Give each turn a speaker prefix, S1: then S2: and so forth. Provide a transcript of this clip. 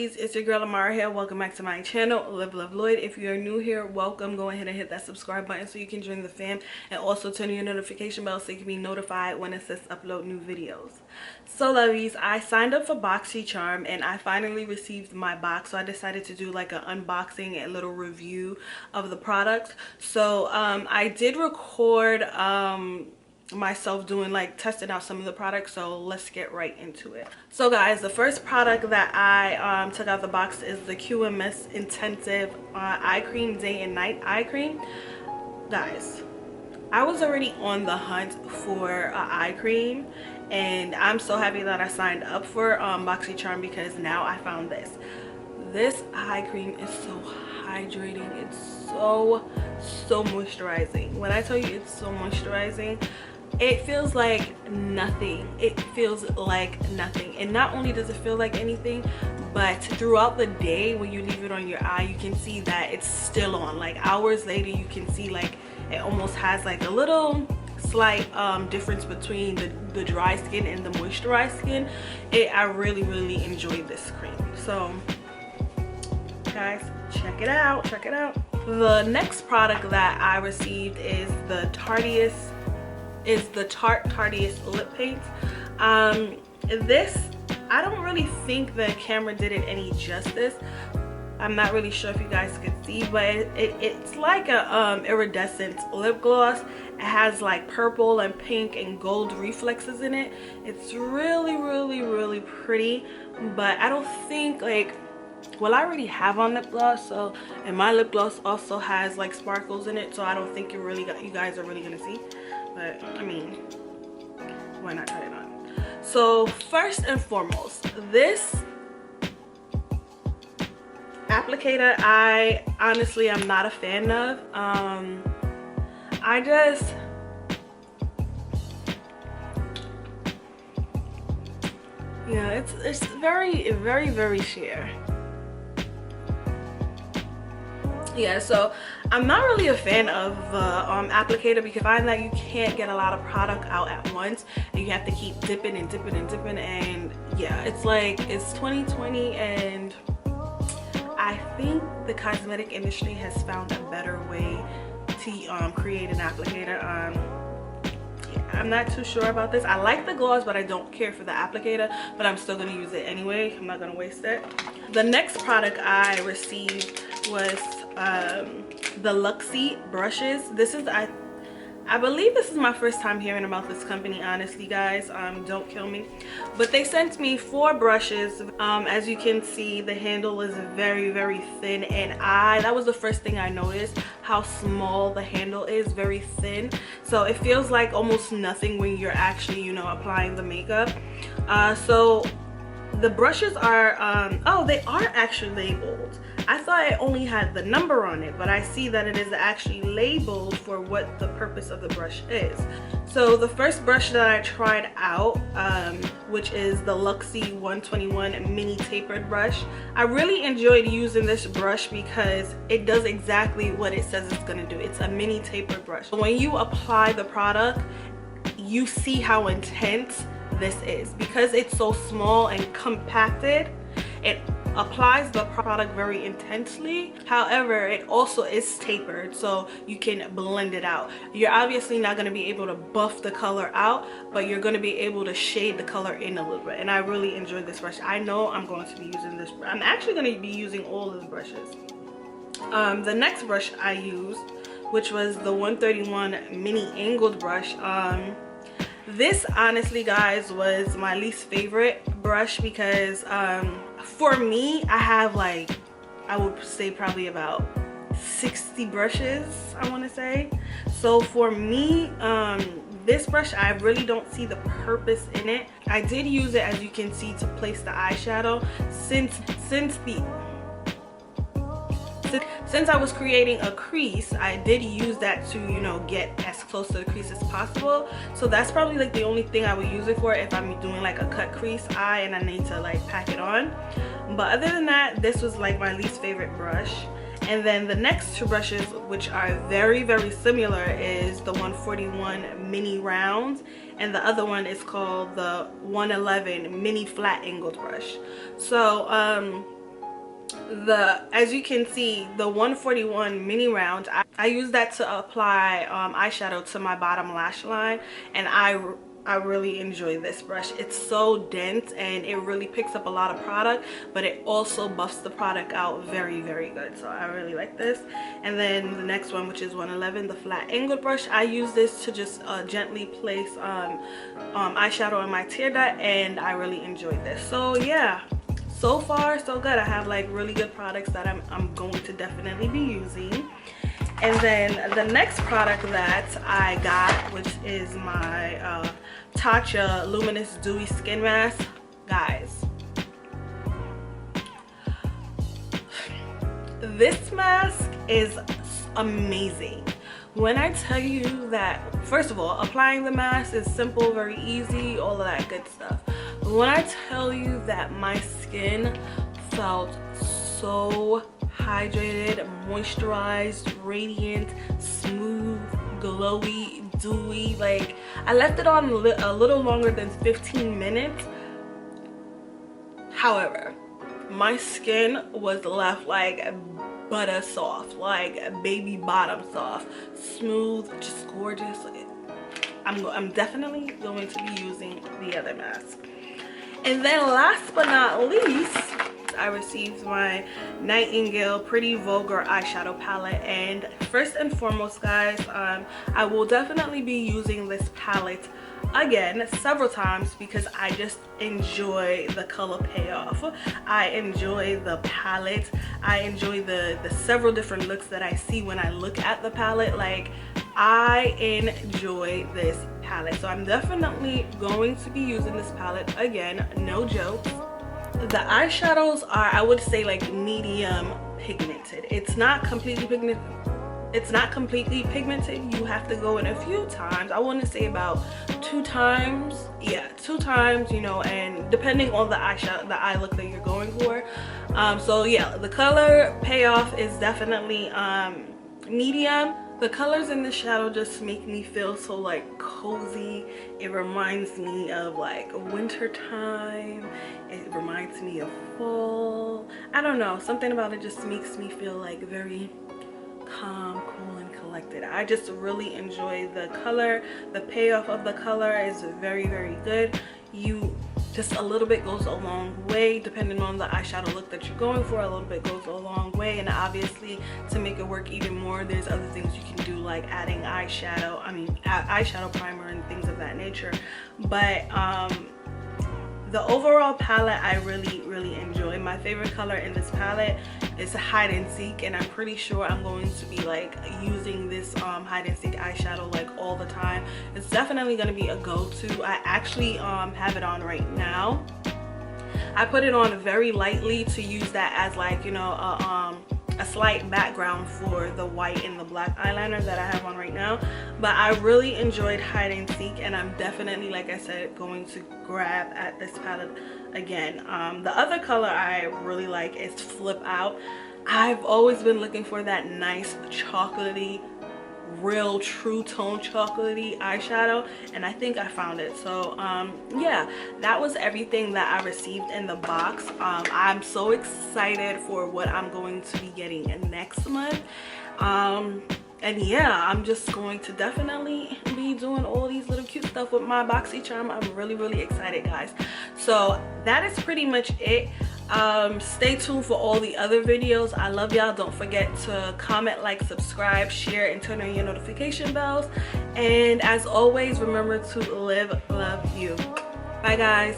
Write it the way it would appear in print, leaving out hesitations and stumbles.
S1: lovies, it's your girl Amara here. Welcome back to my channel, Live.love.lloyd. If you're new here, welcome. Go ahead and hit that subscribe button so you can join the fam, and also turn your notification bell so you can be notified when it says upload new videos. So lovies, I signed up for Boxy Charm and I finally received my box, so I decided to do like an unboxing and little review of the product. So I did record myself doing like testing out some of the products, so let's get right into it. So guys, the first product that I took out the box is the QMS Intensive Eye Cream Day and Night Eye Cream. Guys, I was already on the hunt for an eye cream, and I'm so happy that I signed up for Boxy Charm because now I found this eye cream is so hydrating. It's so moisturizing. When I tell you it's so moisturizing, it feels like nothing. It feels like nothing. And not only does it feel like anything, but throughout the day when you leave it on your eye, you can see that it's still on. Like hours later, you can see like it almost has like a little slight difference between the dry skin and the moisturized skin. I really enjoyed this cream. So guys, check it out. The next product that I received is the TARTE lip paint. This, I don't really think the camera did it any justice. I'm not really sure if you guys can see, but it's like a iridescent lip gloss. It has like purple and pink and gold reflexes in it. It's really pretty, but I don't think like, well, I already have on lip gloss, so, and my lip gloss also has like sparkles in it, so I don't think you guys are really gonna see. But I mean, why not try it on? So first and foremost, this applicator I honestly am not a fan of. Yeah, it's very sheer. Yeah, so I'm not really a fan of the applicator because I find that you can't get a lot of product out at once and you have to keep dipping and yeah, it's like it's 2020 and I think the cosmetic industry has found a better way to create an applicator. Yeah, I'm not too sure about this. I like the gloss, but I don't care for the applicator, but I'm still going to use it anyway. I'm not going to waste it. The next product I received was the Luxy Brushes. This is, I believe this is my first time hearing about this company, honestly guys. Don't kill me, but they sent me 4 brushes. As you can see, the handle is very thin, and that was the first thing I noticed, how small the handle is, very thin, so it feels like almost nothing when you're actually, you know, applying the makeup. So the brushes are oh, they are actually labeled. I thought it only had the number on it, but I see that it is actually labeled for what the purpose of the brush is. So the first brush that I tried out, which is the Luxy 121 mini tapered brush, I really enjoyed using this brush because it does exactly what it says it's gonna do. It's a mini tapered brush. When you apply the product, you see how intense this is because it's so small and compacted. It applies the product very intensely. However, it also is tapered, so you can blend it out. You're obviously not going to be able to buff the color out, but you're going to be able to shade the color in a little bit, and I really enjoyed this brush. I know I'm going to be using this. I'm actually going to be using all of the brushes. The next brush I used, which was the 131 mini angled brush. This honestly guys was my least favorite brush because for me, I have like, I would say probably about 60 brushes, I want to say. So for me, this brush, I really don't see the purpose in it. I did use it, as you can see, to place the eyeshadow since I was creating a crease. I did use that to, you know, get as close to the crease as possible. So that's probably like the only thing I would use it for if I'm doing like a cut crease eye and I need to like pack it on. But other than that, this was like my least favorite brush. And then the next 2 brushes, which are very similar, is the 141 mini round, and the other one is called the 111 mini flat angled brush. So as you can see, the 141 mini round, I use that to apply eyeshadow to my bottom lash line, and I really enjoy this brush. It's so dense and it really picks up a lot of product, but it also buffs the product out very, very good. So I really like this. And then the next one, which is 111, the flat angled brush, I use this to just gently place eyeshadow in my tear duct, and I really enjoy this. So yeah, so far so good. I have like really good products that I'm going to definitely be using. And then the next product that I got, which is my TATCHA Luminous Dewy Skin Mask. Guys, this mask is amazing. When I tell you that, first of all, applying the mask is simple, very easy, all of that good stuff. But when I tell you that my skin felt so hydrated, moisturized, radiant, smooth, glowy, dewy, like I left it on a little longer than 15 minutes. However, my skin was left like butter soft, like baby bottom soft, smooth, just gorgeous. I'm definitely going to be using the other mask. And then last but not least, I received my Nightingale Pretty Vulgar eyeshadow palette. And first and foremost, guys, I will definitely be using this palette again several times because I just enjoy the color payoff. I enjoy the palette. I enjoy the several different looks that I see when I look at the palette. Like, I enjoy this palette, so I'm definitely going to be using this palette again, no joke. The eyeshadows are, I would say, like medium pigmented. It's not completely pigmented. It's not completely pigmented. You have to go in a few times. I want to say about 2 times. Yeah, 2 times, you know, and depending on the eyeshadow, the eye look that you're going for. So yeah, the color payoff is definitely medium. The colors in the shadow just make me feel so like cozy. It reminds me of like winter time. It reminds me of fall. I don't know, something about it just makes me feel like very calm, cool, and collected. I just really enjoy the color. The payoff of the color is very, very good. Just a little bit goes a long way, depending on the eyeshadow look that you're going for. A little bit goes a long way, and obviously to make it work even more, there's other things you can do, like adding eyeshadow primer and things of that nature. But the overall palette I really enjoy. My favorite color in this palette is hide and seek, and I'm pretty sure I'm going to be like using this hide and seek eyeshadow like all the time. It's definitely going to be a go-to. I actually have it on right now. I put it on very lightly to use that as like, you know, a slight background for the white and the black eyeliner that I have on right now. But I really enjoyed hide and seek, and I'm definitely, like I said, going to grab at this palette again. The other color I really like is Flip Out. I've always been looking for that nice chocolatey, real true tone chocolatey eyeshadow, and I think I found it. So yeah, that was everything that I received in the box. I'm so excited for what I'm going to be getting next month. And yeah, I'm just going to definitely be doing all these little cute stuff with my boxy charm. I'm really excited, guys. So that is pretty much it. Stay tuned for all the other videos. I love y'all. Don't forget to comment, like, subscribe, share, and turn on your notification bells. And as always, remember to live, love you. Bye, guys.